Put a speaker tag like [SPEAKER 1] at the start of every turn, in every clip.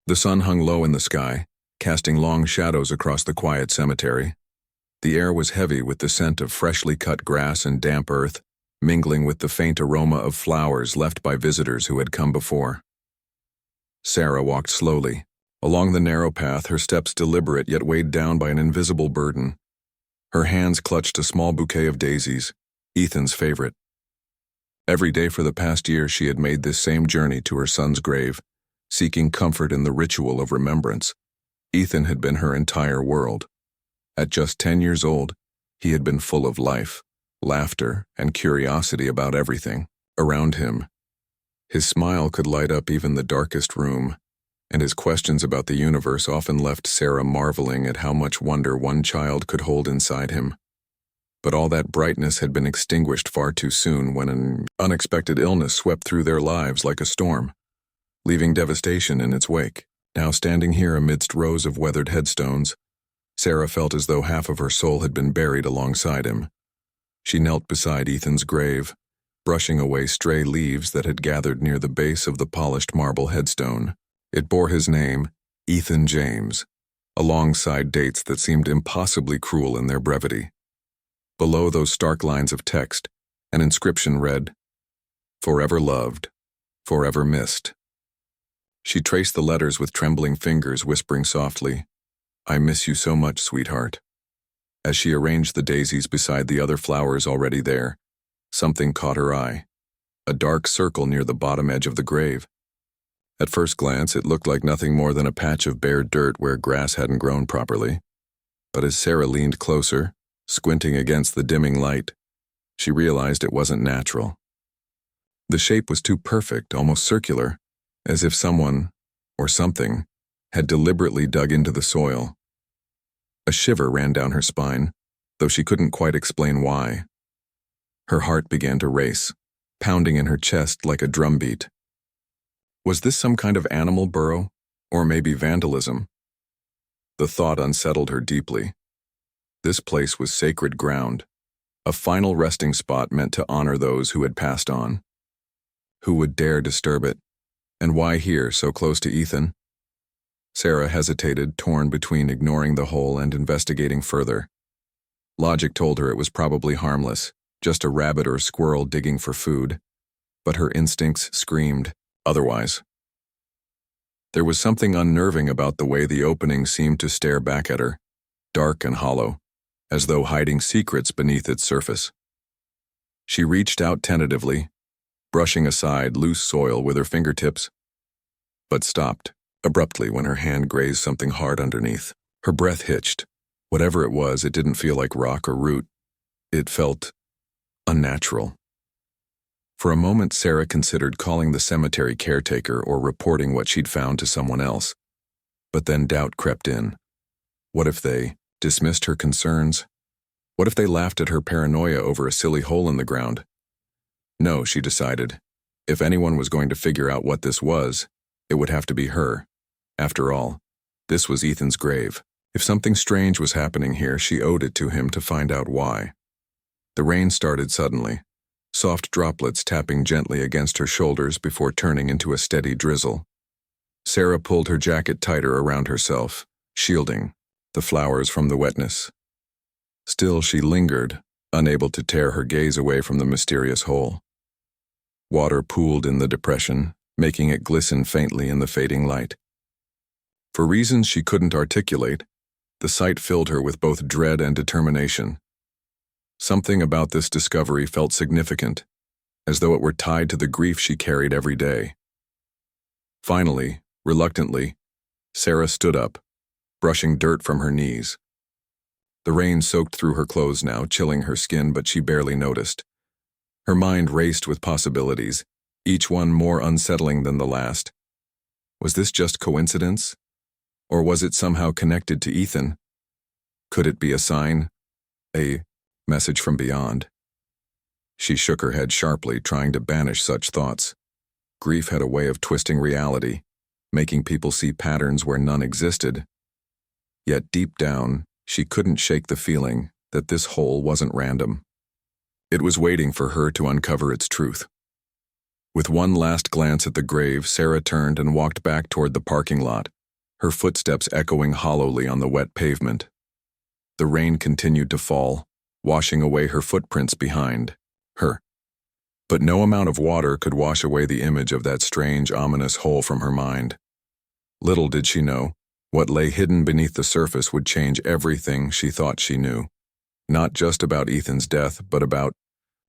[SPEAKER 1] The sun hung low in the sky, casting long shadows across the quiet cemetery. The air was heavy with the scent of freshly cut grass and damp earth, mingling with the faint aroma of flowers left by visitors who had come before. Sarah walked slowly. Along the narrow path, her steps deliberate yet weighed down by an invisible burden. Her hands clutched a small bouquet of daisies, Ethan's favorite. Every day for the past year she had made this same journey to her son's grave, seeking comfort in the ritual of remembrance. Ethan had been her entire world. At just 10 years old, he had been full of life, laughter, and curiosity about everything around him. His smile could light up even the darkest room, and his questions about the universe often left Sarah marveling at how much wonder one child could hold inside him. But all that brightness had been extinguished far too soon when an unexpected illness swept through their lives like a storm, leaving devastation in its wake. Now standing here amidst rows of weathered headstones, Sarah felt as though half of her soul had been buried alongside him. She knelt beside Ethan's grave, brushing away stray leaves that had gathered near the base of the polished marble headstone. It bore his name, Ethan James, alongside dates that seemed impossibly cruel in their brevity. Below those stark lines of text, an inscription read, "Forever loved, forever missed." She traced the letters with trembling fingers, whispering softly, "I miss you so much, sweetheart." As she arranged the daisies beside the other flowers already there, something caught her eye, a dark circle near the bottom edge of the grave. At first glance, it looked like nothing more than a patch of bare dirt where grass hadn't grown properly. But as Sarah leaned closer, squinting against the dimming light, she realized it wasn't natural. The shape was too perfect, almost circular, as if someone, or something, had deliberately dug into the soil. A shiver ran down her spine, though she couldn't quite explain why. Her heart began to race, pounding in her chest like a drumbeat. Was this some kind of animal burrow, or maybe vandalism? The thought unsettled her deeply. This place was sacred ground, a final resting spot meant to honor those who had passed on. Who would dare disturb it? And why here, so close to Ethan? Sarah hesitated, torn between ignoring the hole and investigating further. Logic told her it was probably harmless, just a rabbit or squirrel digging for food, but her instincts screamed otherwise. There was something unnerving about the way the opening seemed to stare back at her, dark and hollow, as though hiding secrets beneath its surface. She reached out tentatively, brushing aside loose soil with her fingertips, but stopped abruptly when her hand grazed something hard underneath. Her breath hitched. Whatever it was, it didn't feel like rock or root. It felt unnatural. For a moment, Sarah considered calling the cemetery caretaker or reporting what she'd found to someone else. But then doubt crept in. What if they dismissed her concerns? What if they laughed at her paranoia over a silly hole in the ground? No, she decided. If anyone was going to figure out what this was, it would have to be her. After all, this was Ethan's grave. If something strange was happening here, she owed it to him to find out why. The rain started suddenly, soft droplets tapping gently against her shoulders before turning into a steady drizzle. Sarah pulled her jacket tighter around herself, shielding the flowers from the wetness. Still, she lingered, unable to tear her gaze away from the mysterious hole. Water pooled in the depression, making it glisten faintly in the fading light. For reasons she couldn't articulate, the sight filled her with both dread and determination. Something about this discovery felt significant, as though it were tied to the grief she carried every day. Finally, reluctantly, Sarah stood up, brushing dirt from her knees. The rain soaked through her clothes now, chilling her skin, but she barely noticed. Her mind raced with possibilities, each one more unsettling than the last. Was this just coincidence? Or was it somehow connected to Ethan? Could it be a sign? A message from beyond? She shook her head sharply, trying to banish such thoughts. Grief had a way of twisting reality, making people see patterns where none existed. Yet deep down, she couldn't shake the feeling that this hole wasn't random. It was waiting for her to uncover its truth. With one last glance at the grave, Sarah turned and walked back toward the parking lot, her footsteps echoing hollowly on the wet pavement. The rain continued to fall, washing away her footprints behind her. But no amount of water could wash away the image of that strange, ominous hole from her mind. Little did she know, what lay hidden beneath the surface would change everything she thought she knew. Not just about Ethan's death, but about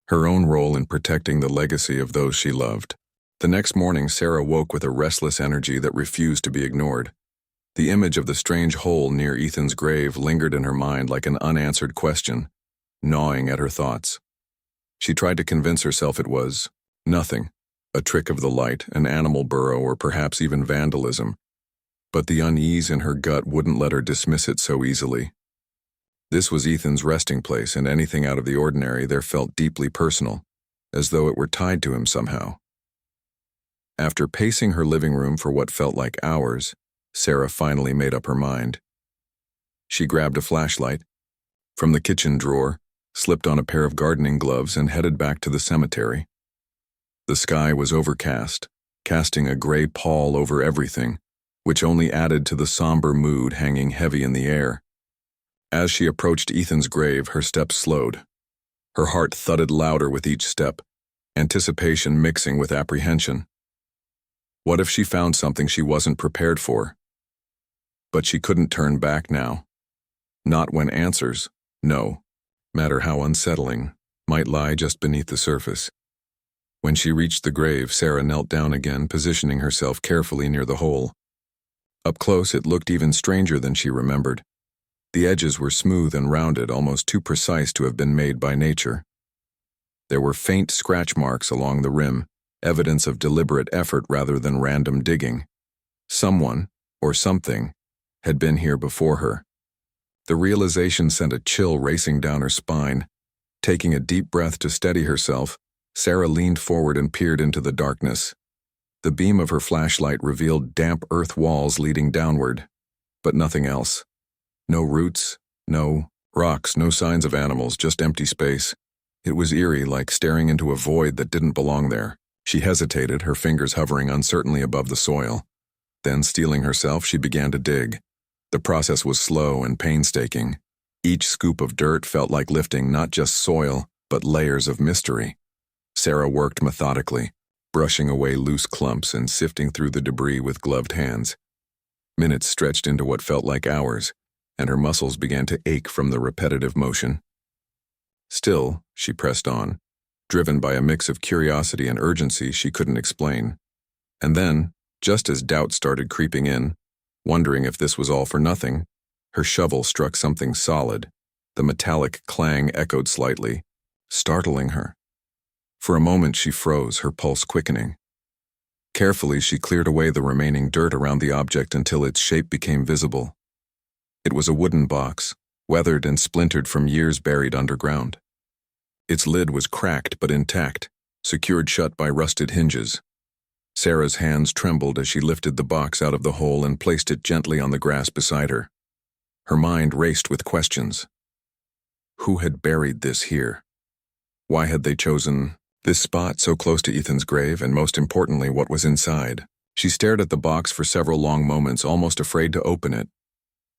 [SPEAKER 1] her own role in protecting the legacy of those she loved. The next morning, Sarah woke with a restless energy that refused to be ignored. The image of the strange hole near Ethan's grave lingered in her mind like an unanswered question, gnawing at her thoughts. She tried to convince herself it was nothing, a trick of the light, an animal burrow, or perhaps even vandalism. But the unease in her gut wouldn't let her dismiss it so easily. This was Ethan's resting place, and anything out of the ordinary there felt deeply personal, as though it were tied to him somehow. After pacing her living room for what felt like hours, Sarah finally made up her mind. She grabbed a flashlight from the kitchen drawer, slipped on a pair of gardening gloves, and headed back to the cemetery. The sky was overcast, casting a gray pall over everything, which only added to the somber mood hanging heavy in the air. As she approached Ethan's grave, her steps slowed. Her heart thudded louder with each step, anticipation mixing with apprehension. What if she found something she wasn't prepared for? But she couldn't turn back now. Not when answers, no matter how unsettling, might lie just beneath the surface. When she reached the grave, Sarah knelt down again, positioning herself carefully near the hole. Up close, it looked even stranger than she remembered. The edges were smooth and rounded, almost too precise to have been made by nature. There were faint scratch marks along the rim, evidence of deliberate effort rather than random digging. Someone, or something, had been here before her. The realization sent a chill racing down her spine. Taking a deep breath to steady herself, Sarah leaned forward and peered into the darkness. The beam of her flashlight revealed damp earth walls leading downward, but nothing else. No roots, no rocks, no signs of animals, just empty space. It was eerie, like staring into a void that didn't belong there. She hesitated, her fingers hovering uncertainly above the soil. Then, steeling herself, she began to dig. The process was slow and painstaking. Each scoop of dirt felt like lifting not just soil, but layers of mystery. Sarah worked methodically, brushing away loose clumps and sifting through the debris with gloved hands. Minutes stretched into what felt like hours, and her muscles began to ache from the repetitive motion. Still, she pressed on, driven by a mix of curiosity and urgency she couldn't explain. And then, just as doubt started creeping in, wondering if this was all for nothing, her shovel struck something solid. The metallic clang echoed slightly, startling her. For a moment she froze, her pulse quickening. Carefully she cleared away the remaining dirt around the object until its shape became visible. It was a wooden box, weathered and splintered from years buried underground. Its lid was cracked but intact, secured shut by rusted hinges. Sarah's hands trembled as she lifted the box out of the hole and placed it gently on the grass beside her. Her mind raced with questions. Who had buried this here? Why had they chosen this spot so close to Ethan's grave, and most importantly, what was inside? She stared at the box for several long moments, almost afraid to open it.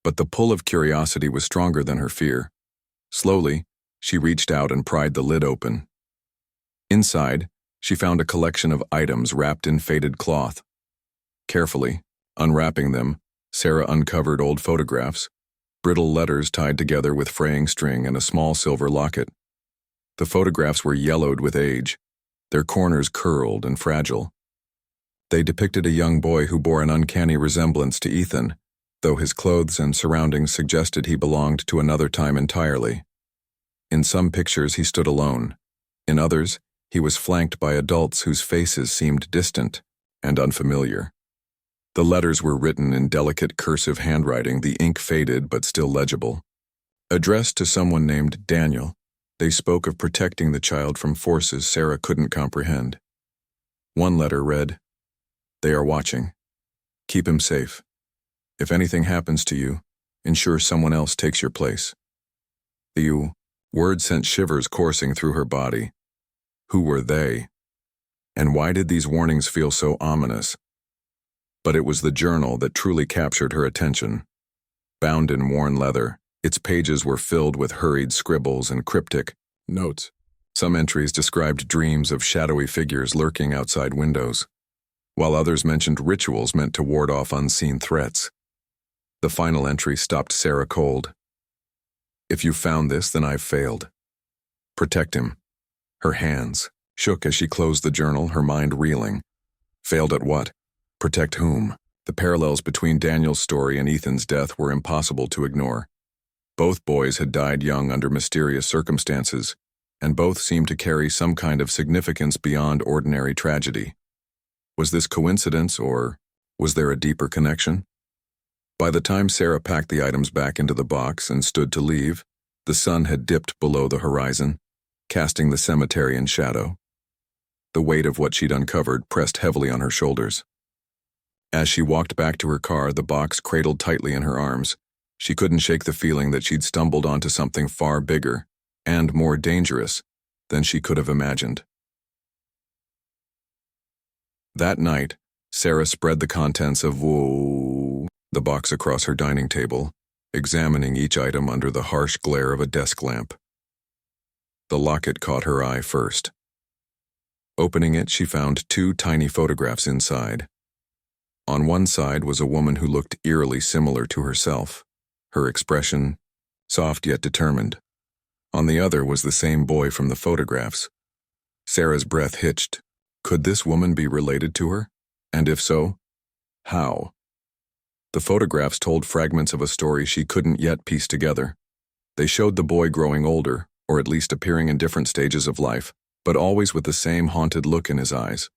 [SPEAKER 1] But the pull of curiosity was stronger than her fear. Slowly, she reached out and pried the lid open. Inside, she found a collection of items wrapped in faded cloth. Carefully, unwrapping them, Sarah uncovered old photographs, brittle letters tied together with fraying string, and a small silver locket. The photographs were yellowed with age, their corners curled and fragile. They depicted a young boy who bore an uncanny resemblance to Ethan, though his clothes and surroundings suggested he belonged to another time entirely. In some pictures he stood alone. In others, he was flanked by adults whose faces seemed distant and unfamiliar. The letters were written in delicate cursive handwriting, the ink faded but still legible. Addressed to someone named Daniel, they spoke of protecting the child from forces Sarah couldn't comprehend. One letter read, "They are watching. Keep him safe. If anything happens to you, ensure someone else takes your place." The word sent shivers coursing through her body. Who were they? And why did these warnings feel so ominous? But it was the journal that truly captured her attention. Bound in worn leather, its pages were filled with hurried scribbles and cryptic notes. Some entries described dreams of shadowy figures lurking outside windows, while others mentioned rituals meant to ward off unseen threats. The final entry stopped Sarah cold. "If you found this, then I've failed. Protect him." Her hands shook as she closed the journal, her mind reeling. Failed at what? Protect whom? The parallels between Daniel's story and Ethan's death were impossible to ignore. Both boys had died young under mysterious circumstances, and both seemed to carry some kind of significance beyond ordinary tragedy. Was this coincidence, or was there a deeper connection? By the time Sarah packed the items back into the box and stood to leave, the sun had dipped below the horizon, casting the cemetery in shadow. The weight of what she'd uncovered pressed heavily on her shoulders. As she walked back to her car, the box cradled tightly in her arms. She couldn't shake the feeling that she'd stumbled onto something far bigger and more dangerous than she could have imagined. That night, Sarah spread the contents of the box across her dining table, examining each item under the harsh glare of a desk lamp. The locket caught her eye first. Opening it, she found 2 tiny photographs inside. On one side was a woman who looked eerily similar to herself, her expression soft yet determined. On the other was the same boy from the photographs. Sarah's breath hitched. Could this woman be related to her? And if so, how? The photographs told fragments of a story she couldn't yet piece together. They showed the boy growing older, or at least appearing in different stages of life, but always with the same haunted look in his eyes.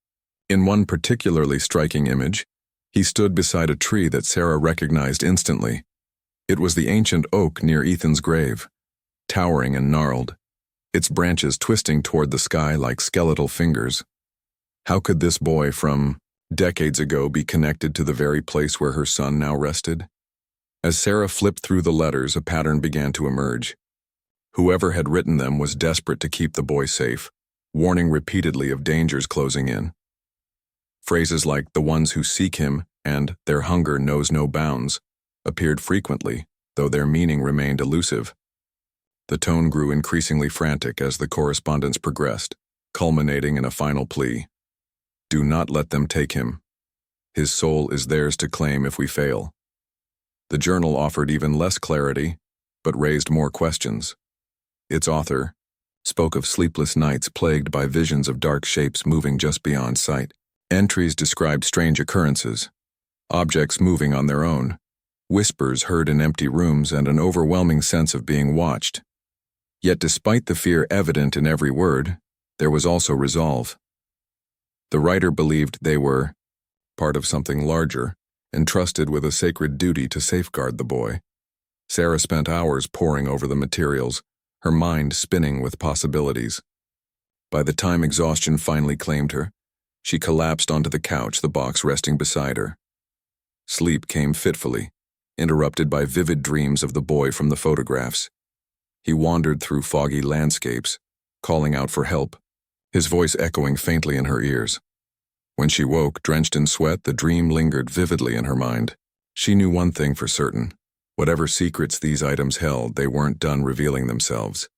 [SPEAKER 1] In one particularly striking image, he stood beside a tree that Sarah recognized instantly. It was the ancient oak near Ethan's grave, towering and gnarled, its branches twisting toward the sky like skeletal fingers. How could this boy from decades ago be connected to the very place where her son now rested? As Sarah flipped through the letters, a pattern began to emerge. Whoever had written them was desperate to keep the boy safe, warning repeatedly of dangers closing in. Phrases like "the ones who seek him" and "their hunger knows no bounds" appeared frequently, though their meaning remained elusive. The tone grew increasingly frantic as the correspondence progressed, culminating in a final plea. Do not let them take him. His soul is theirs to claim if we fail. The journal offered even less clarity, but raised more questions. Its author spoke of sleepless nights plagued by visions of dark shapes moving just beyond sight. Entries described strange occurrences, objects moving on their own, whispers heard in empty rooms, and an overwhelming sense of being watched. Yet despite the fear evident in every word, there was also resolve. The writer believed they were part of something larger, entrusted with a sacred duty to safeguard the boy. Sarah spent hours poring over the materials, her mind spinning with possibilities. By the time exhaustion finally claimed her, she collapsed onto the couch, the box resting beside her. Sleep came fitfully, interrupted by vivid dreams of the boy from the photographs. He wandered through foggy landscapes, calling out for help, his voice echoing faintly in her ears. When she woke, drenched in sweat, the dream lingered vividly in her mind. She knew one thing for certain. Whatever secrets these items held, they weren't done revealing themselves.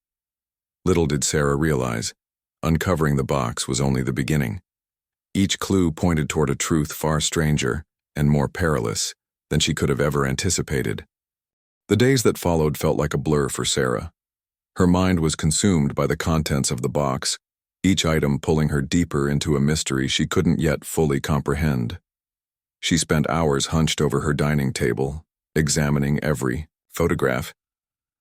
[SPEAKER 1] Little did Sarah realize, uncovering the box was only the beginning. Each clue pointed toward a truth far stranger and more perilous than she could have ever anticipated. The days that followed felt like a blur for Sarah. Her mind was consumed by the contents of the box, each item pulling her deeper into a mystery she couldn't yet fully comprehend. She spent hours hunched over her dining table, examining every photograph,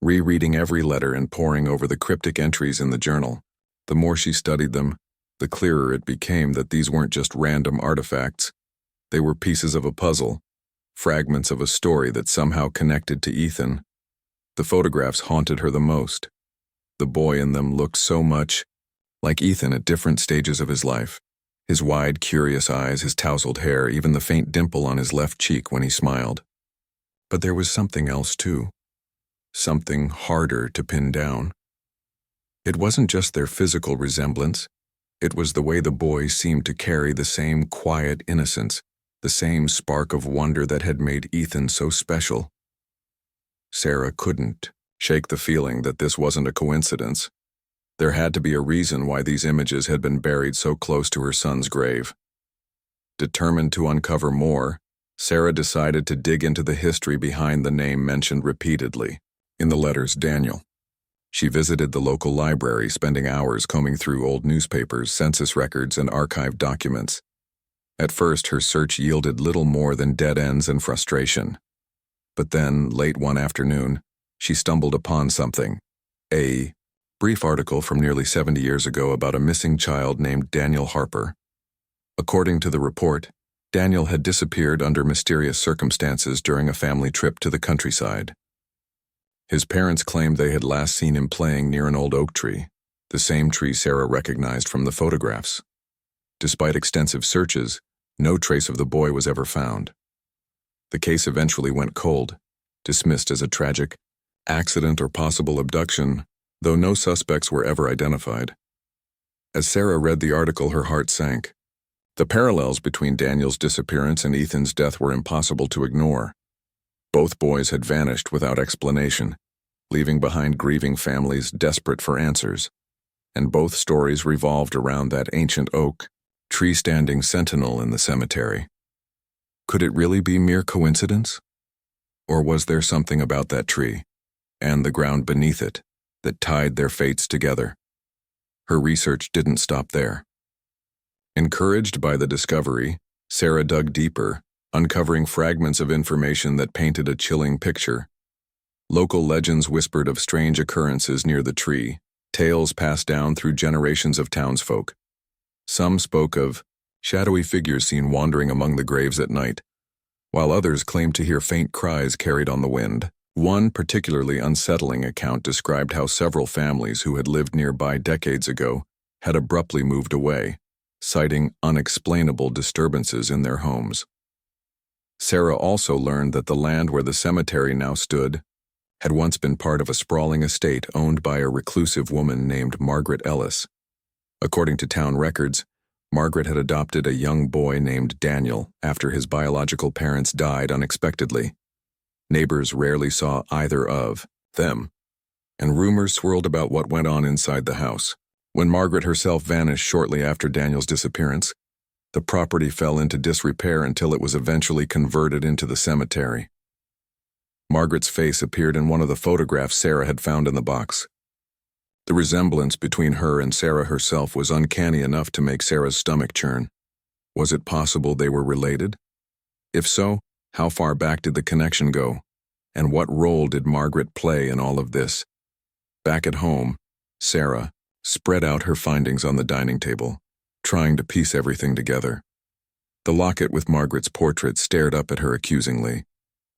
[SPEAKER 1] rereading every letter, and poring over the cryptic entries in the journal. The more she studied them, the clearer it became that these weren't just random artifacts. They were pieces of a puzzle, fragments of a story that somehow connected to Ethan. The photographs haunted her the most. The boy in them looked so much like Ethan at different stages of his life. His wide, curious eyes, his tousled hair, even the faint dimple on his left cheek when he smiled. But there was something else too. Something harder to pin down. It wasn't just their physical resemblance. It was the way the boy seemed to carry the same quiet innocence the same spark of wonder that had made Ethan so special. Sarah couldn't shake the feeling that this wasn't a coincidence. There had to be a reason why these images had been buried so close to her son's grave. Determined to uncover more, Sarah decided to dig into the history behind the name mentioned repeatedly in the letters Daniel. She visited the local library, spending hours combing through old newspapers, census records, and archived documents. At first, her search yielded little more than dead ends and frustration. But then, late one afternoon, she stumbled upon something. A brief article from nearly 70 years ago about a missing child named Daniel Harper. According to the report, Daniel had disappeared under mysterious circumstances during a family trip to the countryside. His parents claimed they had last seen him playing near an old oak tree, the same tree Sarah recognized from the photographs. Despite extensive searches, no trace of the boy was ever found. The case eventually went cold, dismissed as a tragic accident or possible abduction, though no suspects were ever identified. As Sarah read the article, her heart sank. The parallels between Daniel's disappearance and Ethan's death were impossible to ignore. Both boys had vanished without explanation, leaving behind grieving families desperate for answers. And both stories revolved around that ancient oak tree standing sentinel in the cemetery. Could it really be mere coincidence? Or was there something about that tree, and the ground beneath it, that tied their fates together? Her research didn't stop there. Encouraged by the discovery, Sarah dug deeper, uncovering fragments of information that painted a chilling picture. Local legends whispered of strange occurrences near the tree, tales passed down through generations of townsfolk. Some spoke of shadowy figures seen wandering among the graves at night, while others claimed to hear faint cries carried on the wind. One particularly unsettling account described how several families who had lived nearby decades ago had abruptly moved away, citing unexplainable disturbances in their homes. Sarah also learned that the land where the cemetery now stood had once been part of a sprawling estate owned by a reclusive woman named Margaret Ellis. According to town records, Margaret had adopted a young boy named Daniel after his biological parents died unexpectedly. Neighbors rarely saw either of them, and rumors swirled about what went on inside the house. When Margaret herself vanished shortly after Daniel's disappearance, the property fell into disrepair until it was eventually converted into the cemetery. Margaret's face appeared in one of the photographs Sarah had found in the box. The resemblance between her and Sarah herself was uncanny enough to make Sarah's stomach churn. Was it possible they were related? If so, how far back did the connection go? And what role did Margaret play in all of this? Back at home, Sarah spread out her findings on the dining table, trying to piece everything together. The locket with Margaret's portrait stared up at her accusingly,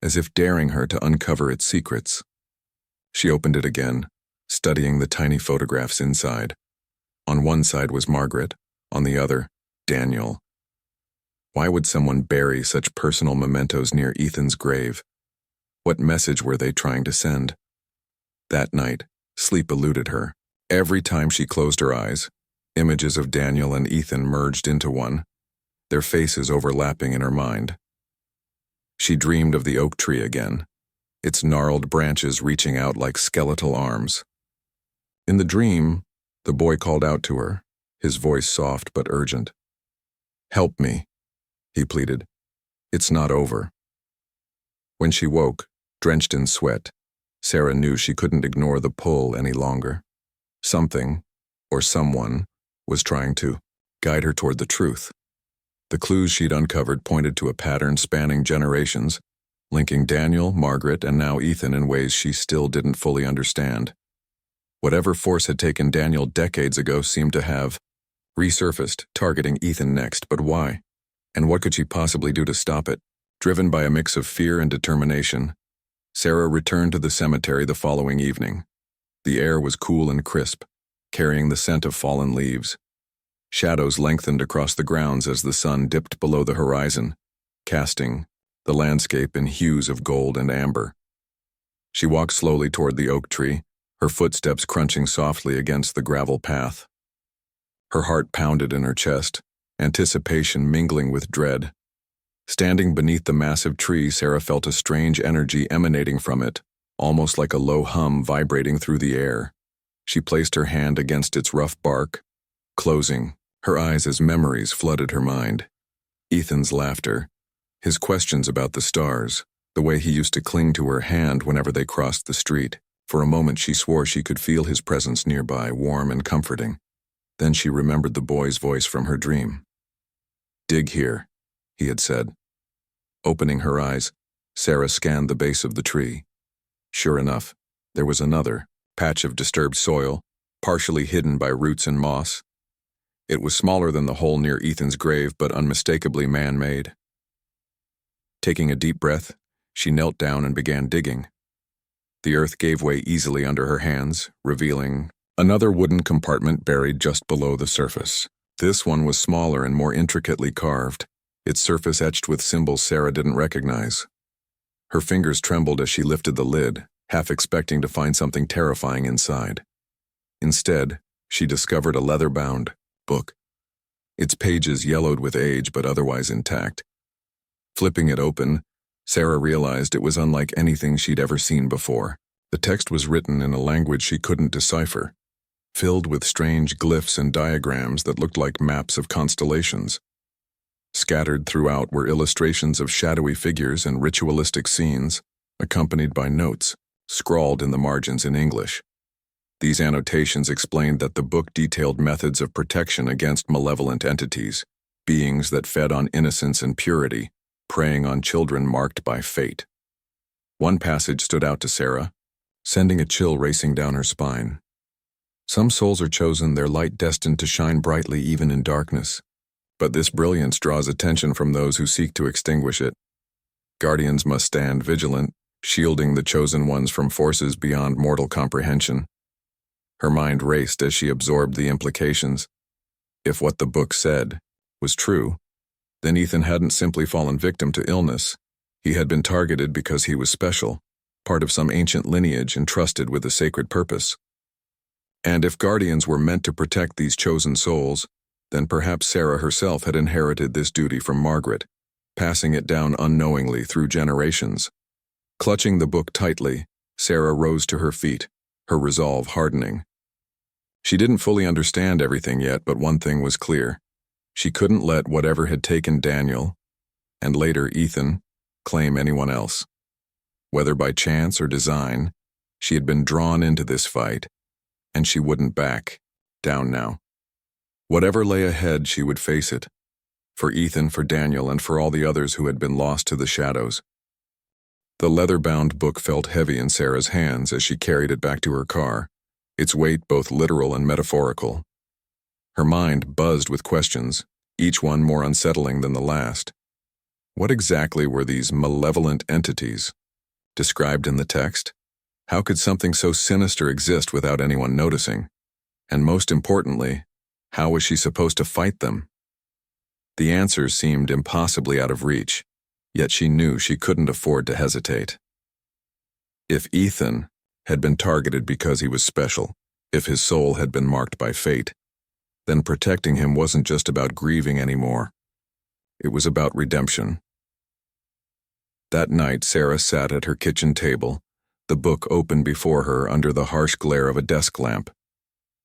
[SPEAKER 1] as if daring her to uncover its secrets. She opened it again, studying the tiny photographs inside. On one side was Margaret, on the other, Daniel. Why would someone bury such personal mementos near Ethan's grave? What message were they trying to send? That night, sleep eluded her. Every time she closed her eyes, images of Daniel and Ethan merged into one, their faces overlapping in her mind. She dreamed of the oak tree again, its gnarled branches reaching out like skeletal arms. In the dream, the boy called out to her, his voice soft but urgent. "Help me," he pleaded. "It's not over." When she woke, drenched in sweat, Sarah knew she couldn't ignore the pull any longer. Something, or someone, was trying to guide her toward the truth. The clues she'd uncovered pointed to a pattern spanning generations, linking Daniel, Margaret, and now Ethan in ways she still didn't fully understand. Whatever force had taken Daniel decades ago seemed to have resurfaced, targeting Ethan next, but why? And what could she possibly do to stop it? Driven by a mix of fear and determination, Sarah returned to the cemetery the following evening. The air was cool and crisp, carrying the scent of fallen leaves. Shadows lengthened across the grounds as the sun dipped below the horizon, casting the landscape in hues of gold and amber. She walked slowly toward the oak tree, her footsteps crunching softly against the gravel path. Her heart pounded in her chest, anticipation mingling with dread. Standing beneath the massive tree, Sarah felt a strange energy emanating from it, almost like a low hum vibrating through the air. She placed her hand against its rough bark, closing, her eyes as memories flooded her mind. Ethan's laughter, his questions about the stars, the way he used to cling to her hand whenever they crossed the street. For a moment she swore she could feel his presence nearby, warm and comforting. Then she remembered the boy's voice from her dream. "Dig here," he had said. Opening her eyes, Sarah scanned the base of the tree. Sure enough, there was another patch of disturbed soil, partially hidden by roots and moss. It was smaller than the hole near Ethan's grave, but unmistakably man-made. Taking a deep breath, she knelt down and began digging. The earth gave way easily under her hands, revealing another wooden compartment buried just below the surface. This one was smaller and more intricately carved, its surface etched with symbols Sarah didn't recognize. Her fingers trembled as she lifted the lid, half expecting to find something terrifying inside. Instead, she discovered a leather-bound book, its pages yellowed with age but otherwise intact. Flipping it open, Sarah realized it was unlike anything she'd ever seen before. The text was written in a language she couldn't decipher, filled with strange glyphs and diagrams that looked like maps of constellations. Scattered throughout were illustrations of shadowy figures and ritualistic scenes, accompanied by notes, scrawled in the margins in English. These annotations explained that the book detailed methods of protection against malevolent entities, beings that fed on innocence and purity, preying on children marked by fate. One passage stood out to Sarah, sending a chill racing down her spine. Some souls are chosen, their light destined to shine brightly even in darkness. But this brilliance draws attention from those who seek to extinguish it. Guardians must stand vigilant, shielding the chosen ones from forces beyond mortal comprehension. Her mind raced as she absorbed the implications. If what the book said was true, then Ethan hadn't simply fallen victim to illness. He had been targeted because he was special, part of some ancient lineage entrusted with a sacred purpose. And if guardians were meant to protect these chosen souls, then perhaps Sarah herself had inherited this duty from Margaret, passing it down unknowingly through generations. Clutching the book tightly, Sarah rose to her feet, her resolve hardening. She didn't fully understand everything yet, but one thing was clear. She couldn't let whatever had taken Daniel, and later Ethan, claim anyone else. Whether by chance or design, she had been drawn into this fight, and she wouldn't back down now. Whatever lay ahead, she would face it. For Ethan, for Daniel, and for all the others who had been lost to the shadows. The leather-bound book felt heavy in Sarah's hands as she carried it back to her car, its weight both literal and metaphorical. Her mind buzzed with questions, each one more unsettling than the last. What exactly were these malevolent entities described in the text? How could something so sinister exist without anyone noticing? And most importantly, how was she supposed to fight them? The answers seemed impossibly out of reach, yet she knew she couldn't afford to hesitate. If Ethan had been targeted because he was special, if his soul had been marked by fate, then protecting him wasn't just about grieving anymore. It was about redemption. That night, Sarah sat at her kitchen table, the book open before her under the harsh glare of a desk lamp.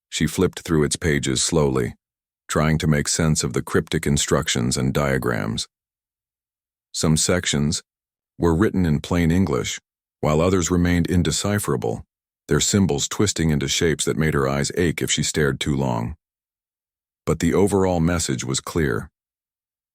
[SPEAKER 1] She flipped through its pages slowly, trying to make sense of the cryptic instructions and diagrams. Some sections were written in plain English, while others remained indecipherable, their symbols twisting into shapes that made her eyes ache if she stared too long. But the overall message was clear.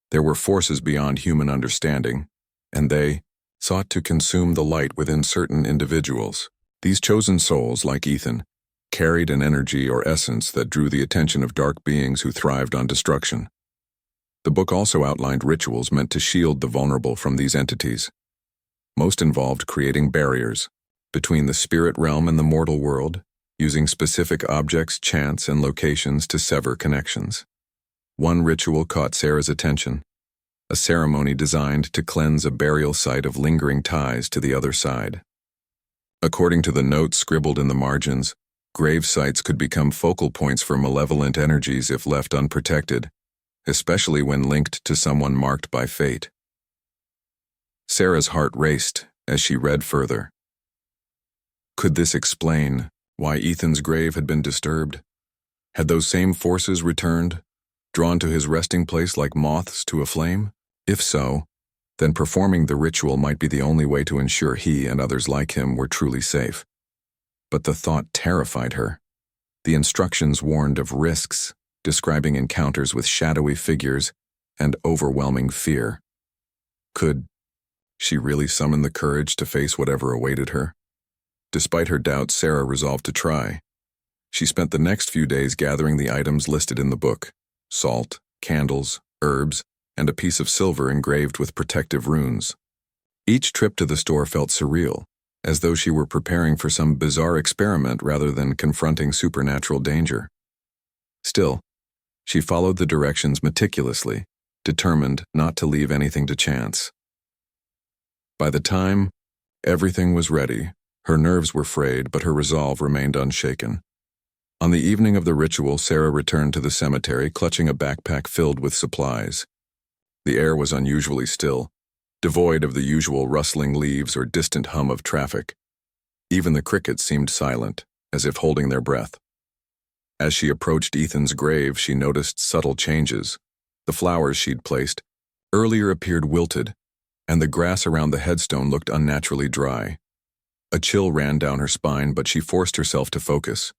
[SPEAKER 1] There were forces beyond human understanding, and they sought to consume the light within certain individuals. These chosen souls, like Ethan, carried an energy or essence that drew the attention of dark beings who thrived on destruction. The book also outlined rituals meant to shield the vulnerable from these entities. Most involved creating barriers between the spirit realm and the mortal world, using specific objects, chants, and locations to sever connections. One ritual caught Sarah's attention, a ceremony designed to cleanse a burial site of lingering ties to the other side. According to the notes scribbled in the margins, grave sites could become focal points for malevolent energies if left unprotected, especially when linked to someone marked by fate. Sarah's heart raced as she read further. Could this explain why Ethan's grave had been disturbed? Had those same forces returned, drawn to his resting place like moths to a flame? If so, then performing the ritual might be the only way to ensure he and others like him were truly safe. But the thought terrified her. The instructions warned of risks, describing encounters with shadowy figures and overwhelming fear. Could she really summon the courage to face whatever awaited her? Despite her doubts, Sarah resolved to try. She spent the next few days gathering the items listed in the book: salt, candles, herbs, and a piece of silver engraved with protective runes. Each trip to the store felt surreal, as though she were preparing for some bizarre experiment rather than confronting supernatural danger. Still, she followed the directions meticulously, determined not to leave anything to chance. By the time everything was ready, her nerves were frayed, but her resolve remained unshaken. On the evening of the ritual, Sarah returned to the cemetery, clutching a backpack filled with supplies. The air was unusually still, devoid of the usual rustling leaves or distant hum of traffic. Even the crickets seemed silent, as if holding their breath. As she approached Ethan's grave, she noticed subtle changes. The flowers she'd placed earlier appeared wilted, and the grass around the headstone looked unnaturally dry. A chill ran down her spine, but she forced herself to focus.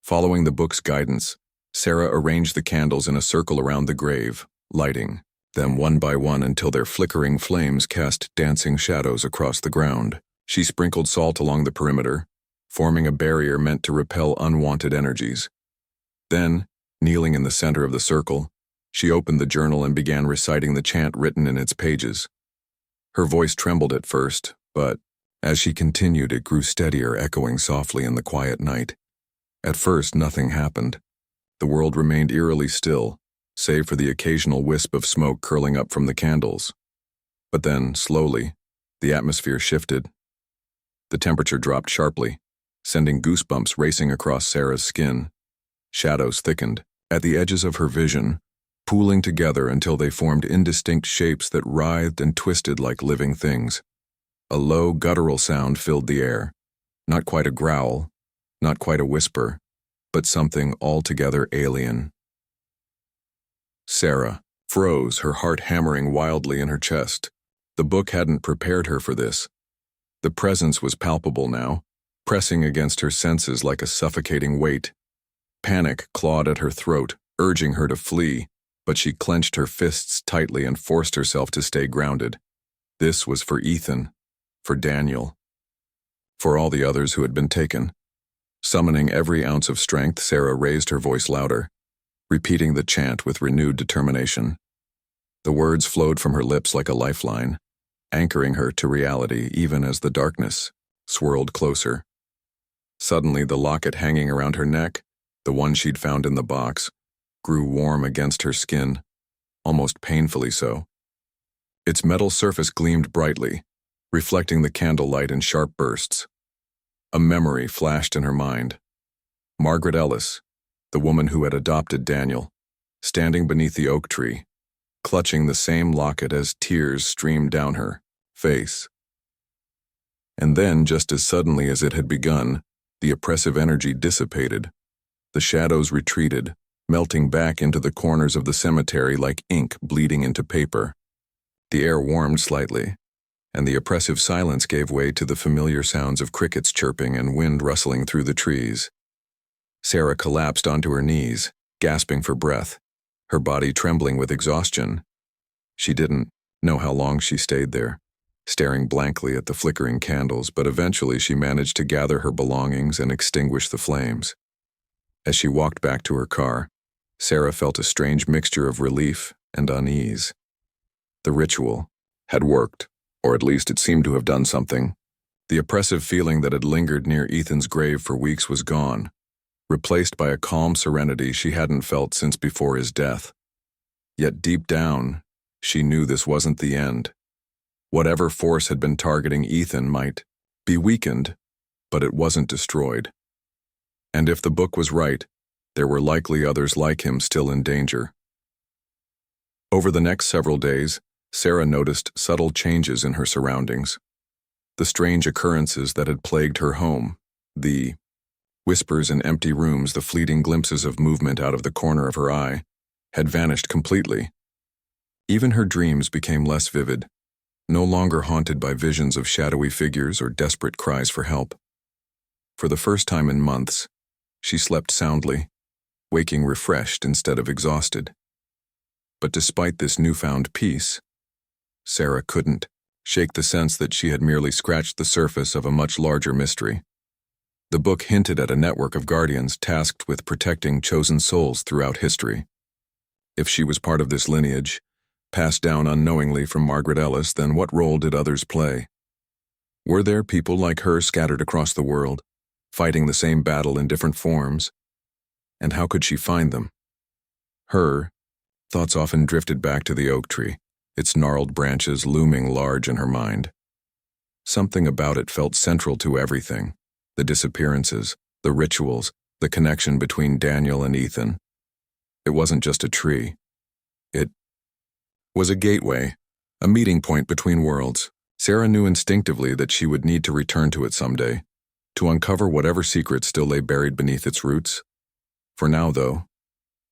[SPEAKER 1] Following the book's guidance, Sarah arranged the candles in a circle around the grave, lighting them one by one until their flickering flames cast dancing shadows across the ground. She sprinkled salt along the perimeter, forming a barrier meant to repel unwanted energies. Then, kneeling in the center of the circle, she opened the journal and began reciting the chant written in its pages. Her voice trembled at first, but as she continued, it grew steadier, echoing softly in the quiet night. At first, nothing happened. The world remained eerily still, save for the occasional wisp of smoke curling up from the candles. But then, slowly, the atmosphere shifted. The temperature dropped sharply, sending goosebumps racing across Sarah's skin. Shadows thickened at the edges of her vision, pooling together until they formed indistinct shapes that writhed and twisted like living things. A low, guttural sound filled the air. Not quite a growl, not quite a whisper, but something altogether alien. Sarah froze, her heart hammering wildly in her chest. The book hadn't prepared her for this. The presence was palpable now, pressing against her senses like a suffocating weight. Panic clawed at her throat, urging her to flee, but she clenched her fists tightly and forced herself to stay grounded. This was for Ethan, for Daniel, for all the others who had been taken. Summoning every ounce of strength, Sarah raised her voice louder, repeating the chant with renewed determination. The words flowed from her lips like a lifeline, anchoring her to reality even as the darkness swirled closer. Suddenly, the locket hanging around her neck, the one she'd found in the box, grew warm against her skin, almost painfully so. Its metal surface gleamed brightly, reflecting the candlelight in sharp bursts. A memory flashed in her mind. Margaret Ellis, the woman who had adopted Daniel, standing beneath the oak tree, clutching the same locket as tears streamed down her face. And then, just as suddenly as it had begun, the oppressive energy dissipated. The shadows retreated, melting back into the corners of the cemetery like ink bleeding into paper. The air warmed slightly, and the oppressive silence gave way to the familiar sounds of crickets chirping and wind rustling through the trees. Sarah collapsed onto her knees, gasping for breath, her body trembling with exhaustion. She didn't know how long she stayed there, staring blankly at the flickering candles, but eventually she managed to gather her belongings and extinguish the flames. As she walked back to her car, Sarah felt a strange mixture of relief and unease. The ritual had worked, or at least it seemed to have done something. The oppressive feeling that had lingered near Ethan's grave for weeks was gone, replaced by a calm serenity she hadn't felt since before his death. Yet deep down, she knew this wasn't the end. Whatever force had been targeting Ethan might be weakened, but it wasn't destroyed. And if the book was right, there were likely others like him still in danger. Over the next several days, Sarah noticed subtle changes in her surroundings. The strange occurrences that had plagued her home, the whispers in empty rooms, the fleeting glimpses of movement out of the corner of her eye, had vanished completely. Even her dreams became less vivid, no longer haunted by visions of shadowy figures or desperate cries for help. For the first time in months, she slept soundly, waking refreshed instead of exhausted. But despite this newfound peace, Sarah couldn't shake the sense that she had merely scratched the surface of a much larger mystery. The book hinted at a network of guardians tasked with protecting chosen souls throughout history. If she was part of this lineage, passed down unknowingly from Margaret Ellis, then what role did others play? Were there people like her scattered across the world, fighting the same battle in different forms? And how could she find them? Her thoughts often drifted back to the oak tree, its gnarled branches looming large in her mind. Something about it felt central to everything: the disappearances, the rituals, the connection between Daniel and Ethan. It wasn't just a tree. It was a gateway, a meeting point between worlds. Sarah knew instinctively that she would need to return to it someday, to uncover whatever secrets still lay buried beneath its roots. For now, though,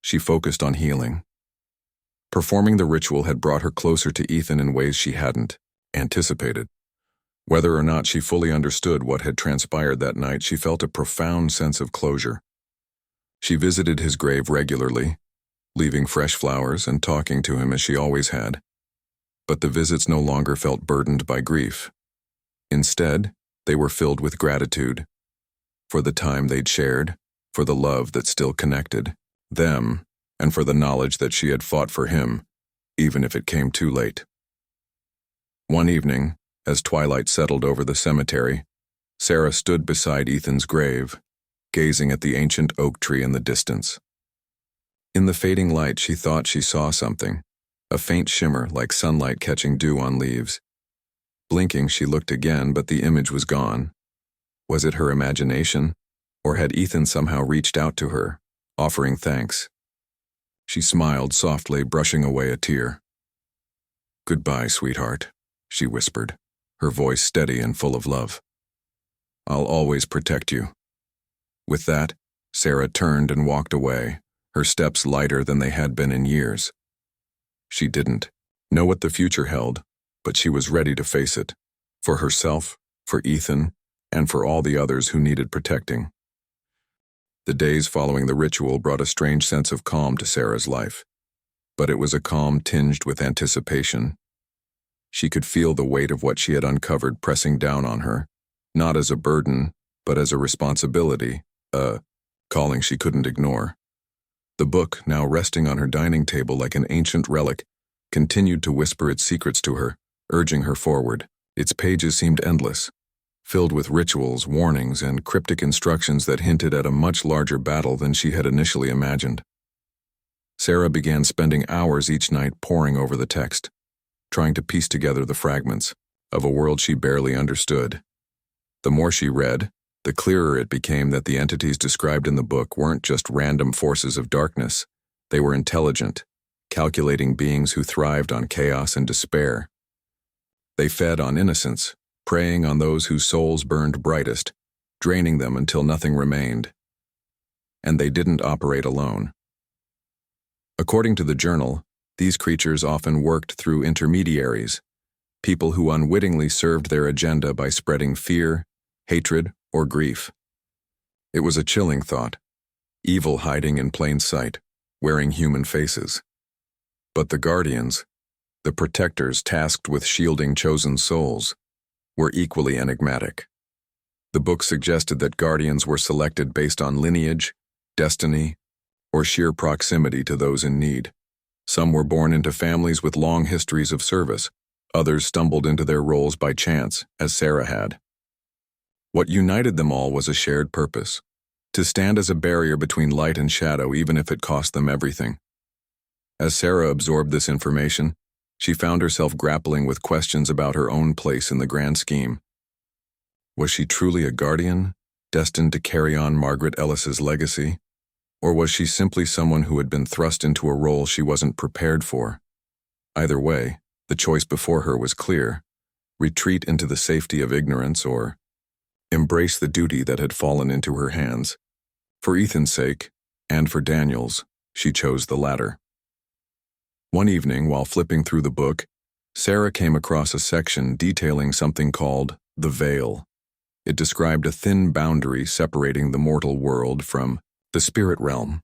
[SPEAKER 1] she focused on healing. Performing the ritual had brought her closer to Ethan in ways she hadn't anticipated. Whether or not she fully understood what had transpired that night, she felt a profound sense of closure. She visited his grave regularly, leaving fresh flowers and talking to him as she always had. But the visits no longer felt burdened by grief. Instead, they were filled with gratitude for the time they'd shared, for the love that still connected them, and for the knowledge that she had fought for him, even if it came too late. One evening, as twilight settled over the cemetery, Sarah stood beside Ethan's grave, gazing at the ancient oak tree in the distance. In the fading light, she thought she saw something, a faint shimmer like sunlight catching dew on leaves. Blinking, she looked again, but the image was gone. Was it her imagination, or had Ethan somehow reached out to her, offering thanks? She smiled softly, brushing away a tear. "Goodbye, sweetheart," she whispered, her voice steady and full of love. "I'll always protect you." With that, Sarah turned and walked away, her steps lighter than they had been in years. She didn't know what the future held, but she was ready to face it, for herself, for Ethan, and for all the others who needed protecting. The days following the ritual brought a strange sense of calm to Sarah's life, but it was a calm tinged with anticipation. She could feel the weight of what she had uncovered pressing down on her, not as a burden, but as a responsibility, a calling she couldn't ignore. The book, now resting on her dining table like an ancient relic, continued to whisper its secrets to her, urging her forward. Its pages seemed endless, filled with rituals, warnings, and cryptic instructions that hinted at a much larger battle than she had initially imagined. Sarah began spending hours each night poring over the text, trying to piece together the fragments of a world she barely understood. The more she read, the clearer it became that the entities described in the book weren't just random forces of darkness. They were intelligent, calculating beings who thrived on chaos and despair. They fed on innocence, preying on those whose souls burned brightest, draining them until nothing remained. And they didn't operate alone. According to the journal, these creatures often worked through intermediaries, people who unwittingly served their agenda by spreading fear, hatred, or grief. It was a chilling thought, evil hiding in plain sight, wearing human faces. But the guardians, the protectors tasked with shielding chosen souls, were equally enigmatic. The book suggested that guardians were selected based on lineage, destiny, or sheer proximity to those in need. Some were born into families with long histories of service. Others stumbled into their roles by chance, as Sarah had. What united them all was a shared purpose: to stand as a barrier between light and shadow, even if it cost them everything. As Sarah absorbed this information, she found herself grappling with questions about her own place in the grand scheme. Was she truly a guardian, destined to carry on Margaret Ellis's legacy? Or was she simply someone who had been thrust into a role she wasn't prepared for? Either way, The choice before her was clear: retreat into the safety of ignorance or embrace the duty that had fallen into her hands. For Ethan's sake, and for Daniel's, she chose the latter. One evening, while flipping through the book, Sarah came across a section detailing something called the Veil. It described a thin boundary separating the mortal world from the spirit realm,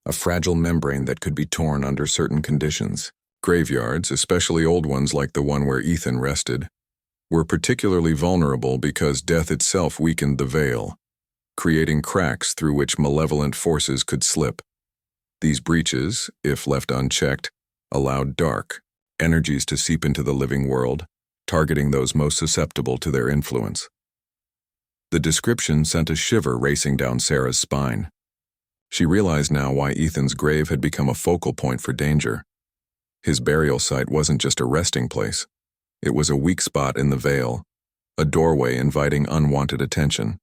[SPEAKER 1] a fragile membrane that could be torn under certain conditions. Graveyards, especially old ones like the one where Ethan rested, were particularly vulnerable because death itself weakened the veil, creating cracks through which malevolent forces could slip. These breaches, if left unchecked, allowed dark energies to seep into the living world, targeting those most susceptible to their influence. The description sent a shiver racing down Sarah's spine. She realized now why Ethan's grave had become a focal point for danger. His burial site wasn't just a resting place. It was a weak spot in the veil, a doorway inviting unwanted attention.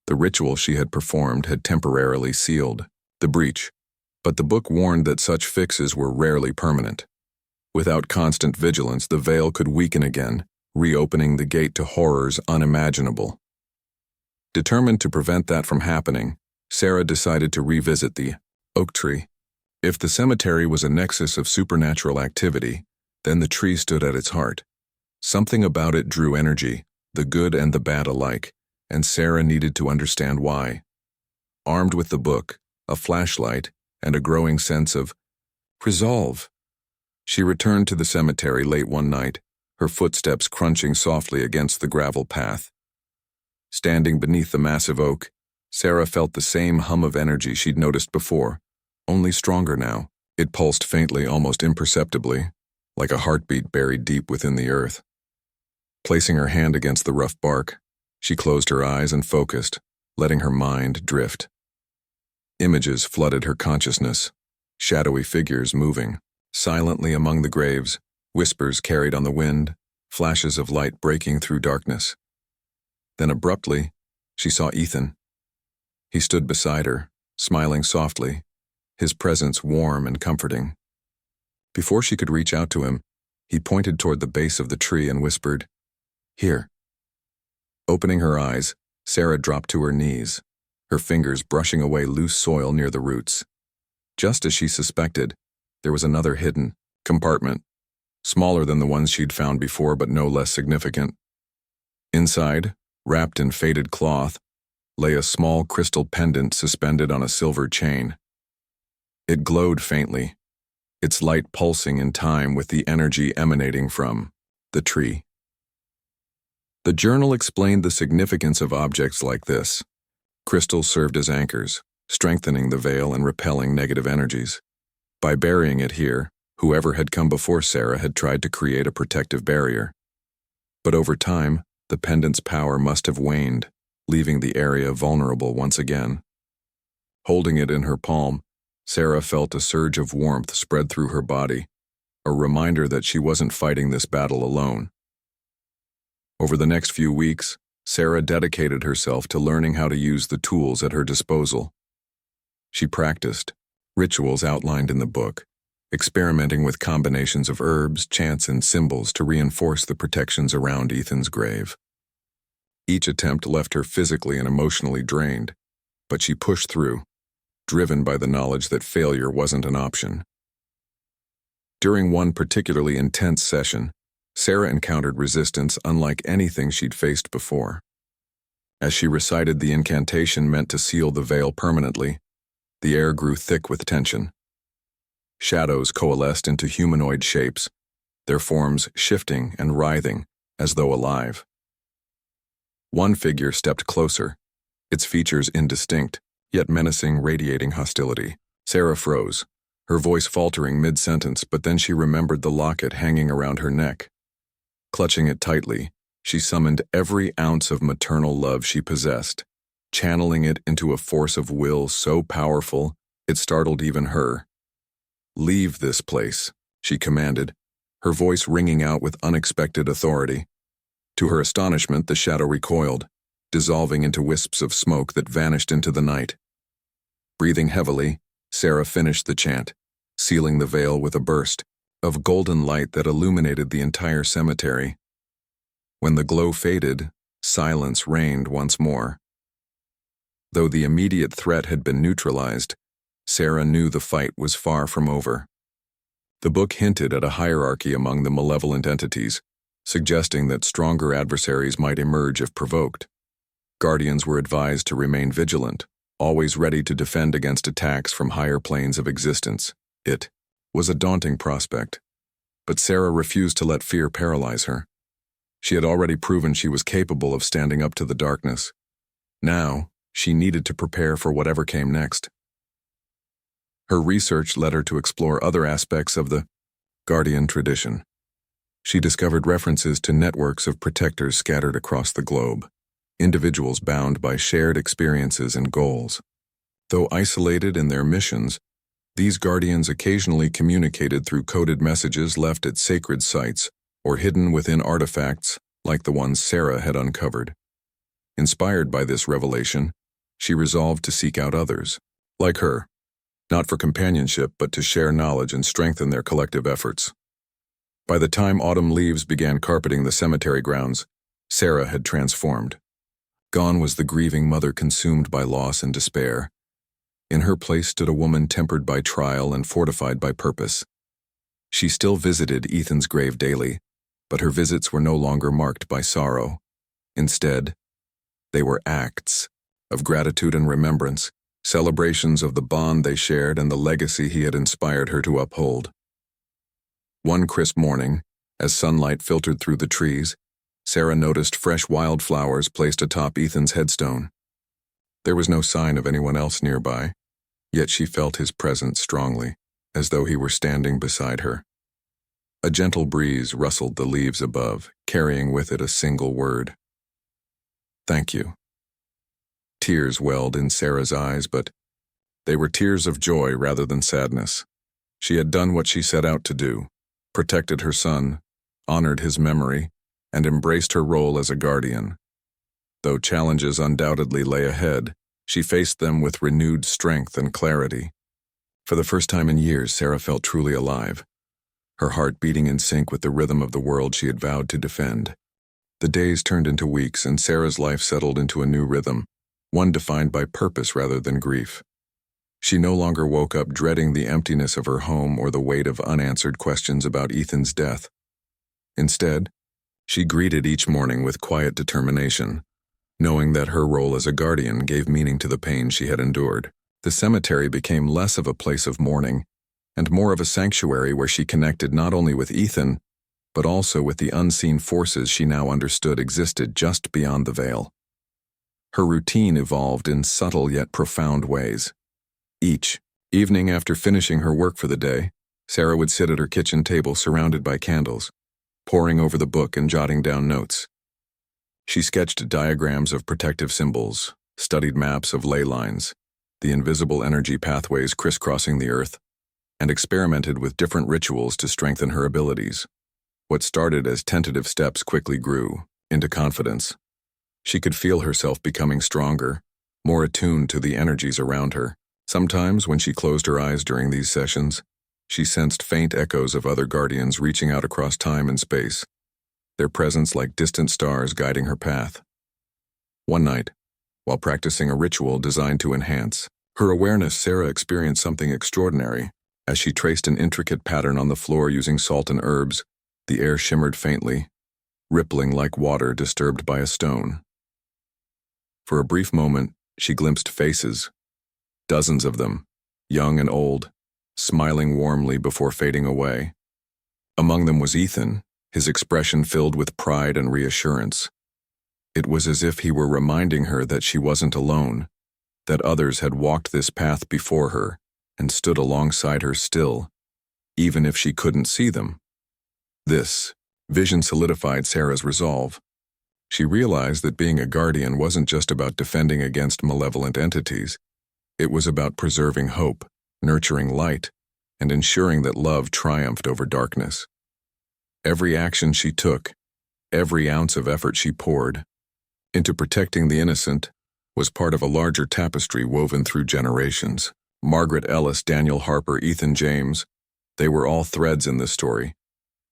[SPEAKER 1] The ritual she had performed had temporarily sealed the breach, but the book warned that such fixes were rarely permanent. Without constant vigilance, the veil could weaken again, reopening the gate to horrors unimaginable. Determined to prevent that from happening, Sarah decided to revisit the oak tree. If the cemetery was a nexus of supernatural activity, then the tree stood at its heart. Something about it drew energy, the good and the bad alike, and Sarah needed to understand why. Armed with the book, a flashlight, and a growing sense of resolve, she returned to the cemetery late one night, her footsteps crunching softly against the gravel path. Standing beneath the massive oak, Sarah felt the same hum of energy she'd noticed before, only stronger now. It pulsed faintly, almost imperceptibly, like a heartbeat buried deep within the earth. Placing her hand against the rough bark, she closed her eyes and focused, letting her mind drift. Images flooded her consciousness, shadowy figures moving silently among the graves, whispers carried on the wind, flashes of light breaking through darkness. Then abruptly, she saw Ethan. He stood beside her, smiling softly, his presence warm and comforting. Before she could reach out to him, he pointed toward the base of the tree and whispered, "Here." Opening her eyes, Sarah dropped to her knees, her fingers brushing away loose soil near the roots. Just as she suspected, there was another hidden compartment, smaller than the ones she'd found before but no less significant. Inside, wrapped in faded cloth, lay a small crystal pendant suspended on a silver chain. It glowed faintly, its light pulsing in time with the energy emanating from the tree. The journal explained the significance of objects like this. Crystals served as anchors, strengthening the veil and repelling negative energies. By burying it here, whoever had come before Sarah had tried to create a protective barrier. But over time, the pendant's power must have waned, leaving the area vulnerable once again. Holding it in her palm, Sarah felt a surge of warmth spread through her body, a reminder that she wasn't fighting this battle alone. Over the next few weeks, Sarah dedicated herself to learning how to use the tools at her disposal. She practiced rituals outlined in the book, experimenting with combinations of herbs, chants, and symbols to reinforce the protections around Ethan's grave. Each attempt left her physically and emotionally drained, but she pushed through, driven by the knowledge that failure wasn't an option. During one particularly intense session, Sarah encountered resistance unlike anything she'd faced before. As she recited the incantation meant to seal the veil permanently, the air grew thick with tension. Shadows coalesced into humanoid shapes, their forms shifting and writhing as though alive. One figure stepped closer, its features indistinct, yet menacing, radiating hostility. Sarah froze, her voice faltering mid-sentence, but then she remembered the locket hanging around her neck. Clutching it tightly, she summoned every ounce of maternal love she possessed, channeling it into a force of will so powerful it startled even her. "Leave this place," she commanded, her voice ringing out with unexpected authority. To her astonishment, the shadow recoiled, dissolving into wisps of smoke that vanished into the night. Breathing heavily, Sarah finished the chant, sealing the veil with a burst, of golden light that illuminated the entire cemetery. When the glow faded, silence reigned once more. Though the immediate threat had been neutralized, Sarah knew the fight was far from over. The book hinted at a hierarchy among the malevolent entities, suggesting that stronger adversaries might emerge if provoked. Guardians were advised to remain vigilant, always ready to defend against attacks from higher planes of existence. It was a daunting prospect, but Sarah refused to let fear paralyze her. She had already proven she was capable of standing up to the darkness. Now, she needed to prepare for whatever came next. Her research led her to explore other aspects of the Guardian tradition. She discovered references to networks of protectors scattered across the globe, individuals bound by shared experiences and goals. Though isolated in their missions, these guardians occasionally communicated through coded messages left at sacred sites or hidden within artifacts like the ones Sarah had uncovered. Inspired by this revelation, she resolved to seek out others, like her, not for companionship but to share knowledge and strengthen their collective efforts. By the time autumn leaves began carpeting the cemetery grounds, Sarah had transformed. Gone was the grieving mother consumed by loss and despair. In her place stood a woman tempered by trial and fortified by purpose. She still visited Ethan's grave daily, but her visits were no longer marked by sorrow. Instead, they were acts of gratitude and remembrance, celebrations of the bond they shared and the legacy he had inspired her to uphold. One crisp morning, as sunlight filtered through the trees, Sarah noticed fresh wildflowers placed atop Ethan's headstone. There was no sign of anyone else nearby, yet she felt his presence strongly, as though he were standing beside her. A gentle breeze rustled the leaves above, carrying with it a single word. "Thank you." Tears welled in Sarah's eyes, but they were tears of joy rather than sadness. She had done what she set out to do, protected her son, honored his memory, and embraced her role as a guardian. Though challenges undoubtedly lay ahead, she faced them with renewed strength and clarity. For the first time in years, Sarah felt truly alive, her heart beating in sync with the rhythm of the world she had vowed to defend. The days turned into weeks, and Sarah's life settled into a new rhythm, one defined by purpose rather than grief. She no longer woke up dreading the emptiness of her home or the weight of unanswered questions about Ethan's death. Instead, she greeted each morning with quiet determination, knowing that her role as a guardian gave meaning to the pain she had endured. The cemetery became less of a place of mourning and more of a sanctuary where she connected not only with Ethan, but also with the unseen forces she now understood existed just beyond the veil. Her routine evolved in subtle yet profound ways. Each evening after finishing her work for the day, Sarah would sit at her kitchen table surrounded by candles, poring over the book and jotting down notes. She sketched diagrams of protective symbols, studied maps of ley lines, the invisible energy pathways crisscrossing the earth, and experimented with different rituals to strengthen her abilities. What started as tentative steps quickly grew into confidence. She could feel herself becoming stronger, more attuned to the energies around her. Sometimes, when she closed her eyes during these sessions, she sensed faint echoes of other guardians reaching out across time and space, their presence like distant stars guiding her path. One night, while practicing a ritual designed to enhance her awareness, Sarah experienced something extraordinary. As she traced an intricate pattern on the floor using salt and herbs, the air shimmered faintly, rippling like water disturbed by a stone. For a brief moment, she glimpsed faces, dozens of them, young and old, smiling warmly before fading away. Among them was Ethan, his expression filled with pride and reassurance. It was as if he were reminding her that she wasn't alone, that others had walked this path before her and stood alongside her still, even if she couldn't see them. This vision solidified Sarah's resolve. She realized that being a guardian wasn't just about defending against malevolent entities. It was about preserving hope, nurturing light, and ensuring that love triumphed over darkness. Every action she took, every ounce of effort she poured into protecting the innocent was part of a larger tapestry woven through generations. Margaret Ellis, Daniel Harper, Ethan James, They were all threads in this story,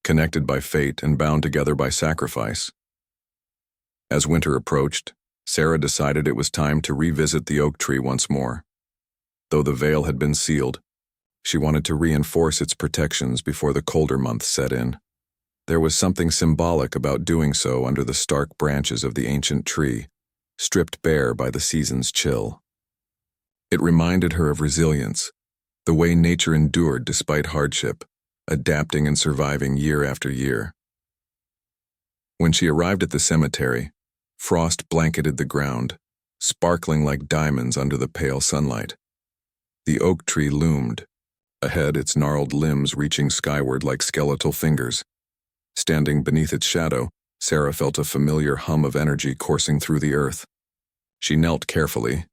[SPEAKER 1] connected by fate and bound together by sacrifice. As winter approached, Sarah decided it was time to revisit the oak tree once more. Though the veil had been sealed, she wanted to reinforce its protections before the colder months set in. There was something symbolic about doing so under the stark branches of the ancient tree, stripped bare by the season's chill. It reminded her of resilience, the way nature endured despite hardship, adapting and surviving year after year. When she arrived at the cemetery, frost blanketed the ground, sparkling like diamonds under the pale sunlight. The oak tree loomed, ahead its gnarled limbs reaching skyward like skeletal fingers. Standing beneath its shadow, Sarah felt a familiar hum of energy coursing through the earth. She knelt carefully,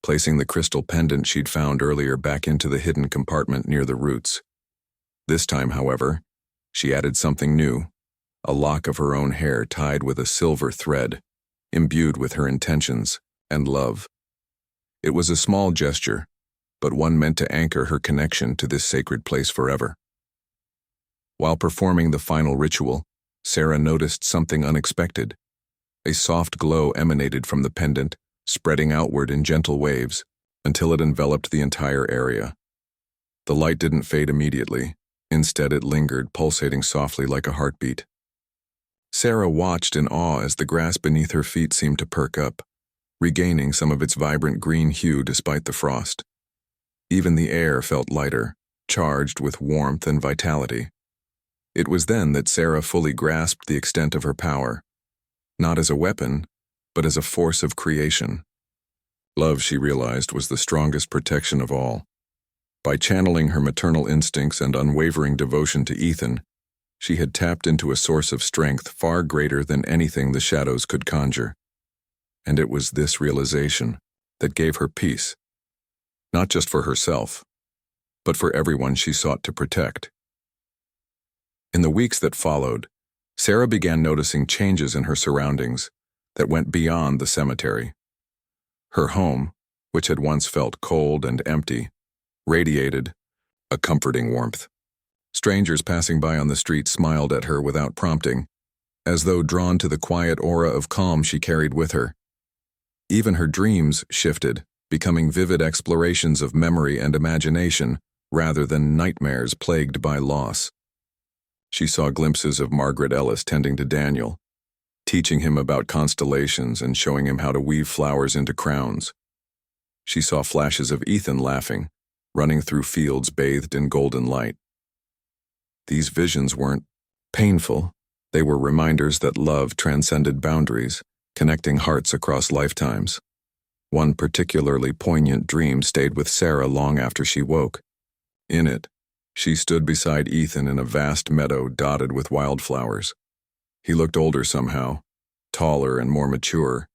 [SPEAKER 1] placing the crystal pendant she'd found earlier back into the hidden compartment near the roots. This time, however, she added something new, a lock of her own hair tied with a silver thread, imbued with her intentions and love. It was a small gesture, but one meant to anchor her connection to this sacred place forever. While performing the final ritual, Sarah noticed something unexpected. A soft glow emanated from the pendant, spreading outward in gentle waves, until it enveloped the entire area. The light didn't fade immediately. Instead, it lingered, pulsating softly like a heartbeat. Sarah watched in awe as the grass beneath her feet seemed to perk up, regaining some of its vibrant green hue despite the frost. Even the air felt lighter, charged with warmth and vitality. It was then that Sarah fully grasped the extent of her power, not as a weapon, but as a force of creation. Love, she realized, was the strongest protection of all. By channeling her maternal instincts and unwavering devotion to Ethan, she had tapped into a source of strength far greater than anything the shadows could conjure. And it was this realization that gave her peace, not just for herself, but for everyone she sought to protect. In the weeks that followed, Sarah began noticing changes in her surroundings that went beyond the cemetery. Her home, which had once felt cold and empty, radiated a comforting warmth. Strangers passing by on the street smiled at her without prompting, as though drawn to the quiet aura of calm she carried with her. Even her dreams shifted, becoming vivid explorations of memory and imagination rather than nightmares plagued by loss. She saw glimpses of Margaret Ellis tending to Daniel, teaching him about constellations and showing him how to weave flowers into crowns. She saw flashes of Ethan laughing, running through fields bathed in golden light. These visions weren't painful. They were reminders that love transcended boundaries, connecting hearts across lifetimes. One particularly poignant dream stayed with Sarah long after she woke. In it, she stood beside Ethan in a vast meadow dotted with wildflowers. He looked older somehow, taller and more mature,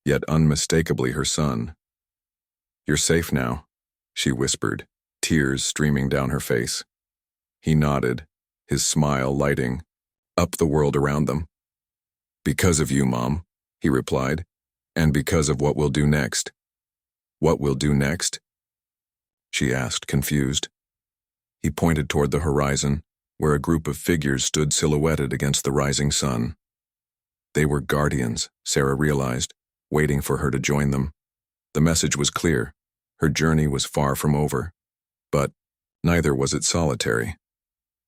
[SPEAKER 1] yet unmistakably her son. "You're safe now," she whispered, tears streaming down her face. He nodded, his smile lighting up the world around them. "Because of you, Mom," he replied, "and because of what we'll do next." "What we'll do next?" she asked, confused. He pointed toward the horizon, where a group of figures stood silhouetted against the rising sun. They were guardians, Sarah realized, waiting for her to join them. The message was clear. Her journey was far from over. But neither was it solitary.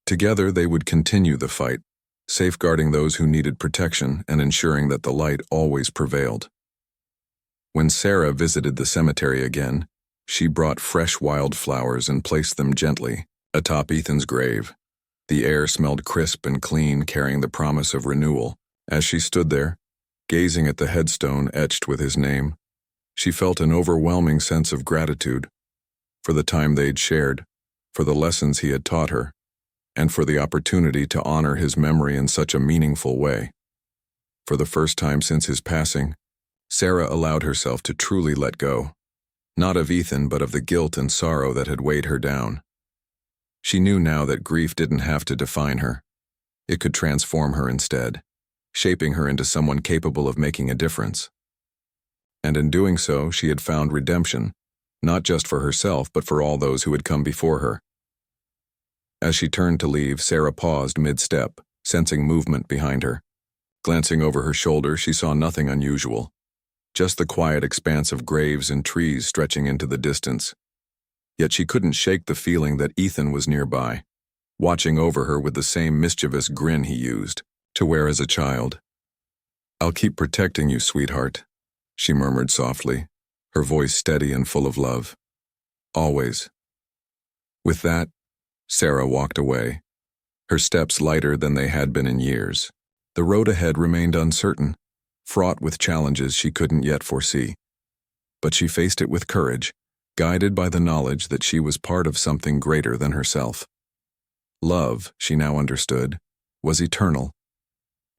[SPEAKER 1] Together they would continue the fight, safeguarding those who needed protection and ensuring that the light always prevailed. When Sarah visited the cemetery again, she brought fresh wildflowers and placed them gently atop Ethan's grave. The air smelled crisp and clean, carrying the promise of renewal. As she stood there, gazing at the headstone etched with his name, she felt an overwhelming sense of gratitude for the time they'd shared, for the lessons he had taught her, and for the opportunity to honor his memory in such a meaningful way. For the first time since his passing, Sarah allowed herself to truly let go, not of Ethan but of the guilt and sorrow that had weighed her down. She knew now that grief didn't have to define her. It could transform her instead, shaping her into someone capable of making a difference. And in doing so, she had found redemption, not just for herself but for all those who had come before her. As she turned to leave, Sarah paused mid-step, sensing movement behind her. Glancing over her shoulder, she saw nothing unusual, just the quiet expanse of graves and trees stretching into the distance. Yet she couldn't shake the feeling that Ethan was nearby, watching over her with the same mischievous grin he used to wear as a child. "I'll keep protecting you, sweetheart," she murmured softly, her voice steady and full of love. "Always." With that, Sarah walked away, her steps lighter than they had been in years. The road ahead remained uncertain, fraught with challenges she couldn't yet foresee. But she faced it with courage, guided by the knowledge that she was part of something greater than herself. Love, she now understood, was eternal,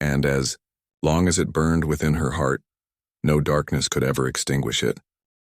[SPEAKER 1] and as long as it burned within her heart, no darkness could ever extinguish it.